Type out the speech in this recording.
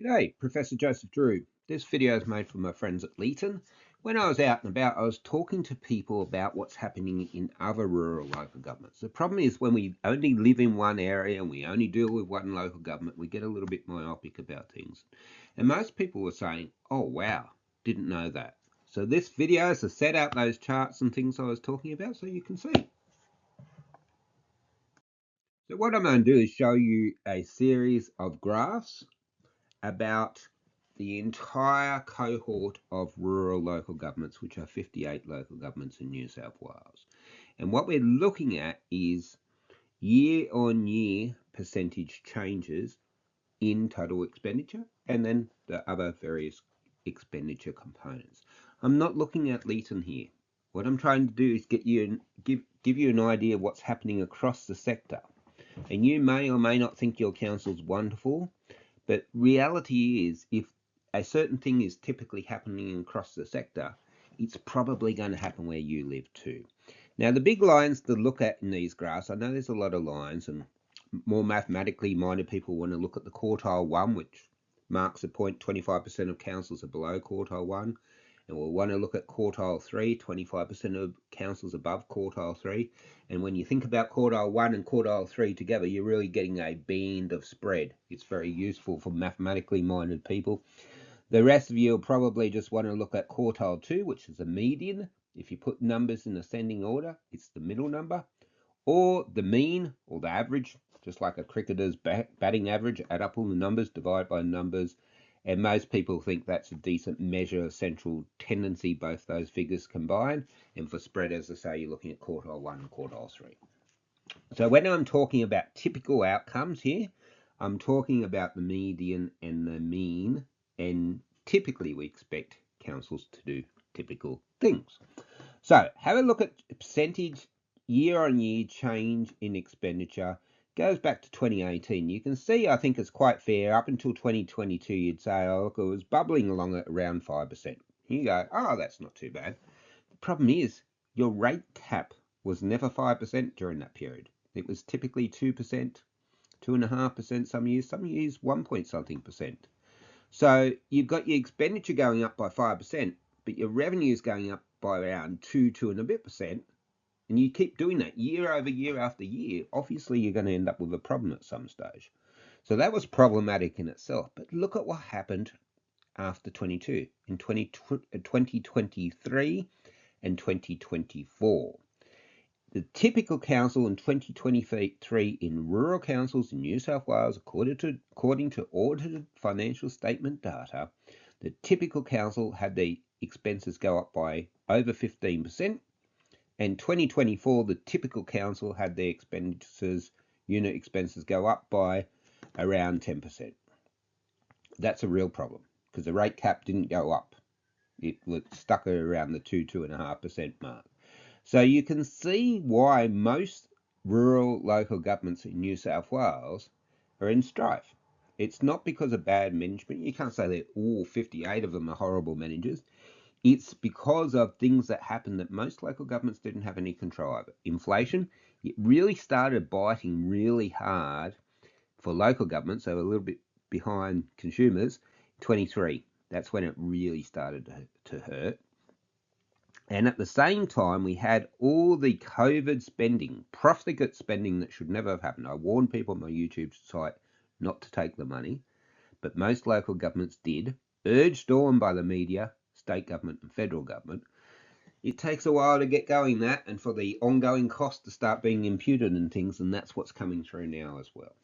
G'day, Professor Joseph Drew. This video is made for my friends at Leeton. When I was out and about, I was talking to people about what's happening in other rural local governments. The problem is when we only live in one area and we only deal with one local government, we get a little bit myopic about things. And most people were saying, oh wow, didn't know that. So this video is to set out those charts and things I was talking about so you can see. So what I'm going to do is show you a series of graphs about the entire cohort of rural local governments, which are 58 local governments in New South Wales. And what we're looking at is year-on-year percentage changes in total expenditure and then the other various expenditure components. I'm not looking at Leeton here. What I'm trying to do is give you an idea of what's happening across the sector. And you may or may not think your council's wonderful, but reality is, if a certain thing is typically happening across the sector, it's probably going to happen where you live too. Now, the big lines to look at in these graphs, I know there's a lot of lines, and more mathematically minded people want to look at the quartile 1, which marks the point 25% of councils are below quartile 1. And we'll want to look at quartile 3, 25% of councils above quartile 3. And when you think about quartile 1 and quartile 3 together, you're really getting a band of spread. It's very useful for mathematically minded people. The rest of you will probably just want to look at quartile 2, which is a median. If you put numbers in ascending order, it's the middle number. Or the mean, or the average, just like a cricketer's batting average, add up all the numbers, divide by numbers. And most people think that's a decent measure of central tendency, both those figures combined. And for spread, as I say, you're looking at quartile 1 and quartile 3. So when I'm talking about typical outcomes here, I'm talking about the median and the mean. And typically we expect councils to do typical things. So have a look at percentage year-on-year change in expenditure. Goes back to 2018. You can see, I think it's quite fair. Up until 2022, you'd say, oh, look, it was bubbling along at around 5%. You go, oh, that's not too bad. The problem is your rate cap was never 5% during that period. It was typically 2%, 2.5% some years 1 point something percent. So you've got your expenditure going up by 5%, but your revenue is going up by around 2 and a bit percent. And you keep doing that year over year after year, obviously you're going to end up with a problem at some stage. So that was problematic in itself. But look at what happened after 22, in 2023 and 2024. The typical council in 2023 in rural councils in New South Wales, according to audited financial statement data, the typical council had the expenses go up by over 15%. And 2024, the typical council had their unit expenses go up by around 10%. That's a real problem because the rate cap didn't go up. It was stuck around the 2.5% mark. So you can see why most rural local governments in New South Wales are in strife. It's not because of bad management. You can't say that all 58 of them are horrible managers. It's because of things that happened that most local governments didn't have any control over. Inflation, it really started biting really hard for local governments, so a little bit behind consumers, 23. That's when it really started to hurt. And at the same time, we had all the COVID spending, profligate spending that should never have happened. I warned people on my YouTube site not to take the money, but most local governments did, urged on by the media, state government and federal government. It takes a while to get going that and for the ongoing cost to start being imputed and things, and that's what's coming through now as well.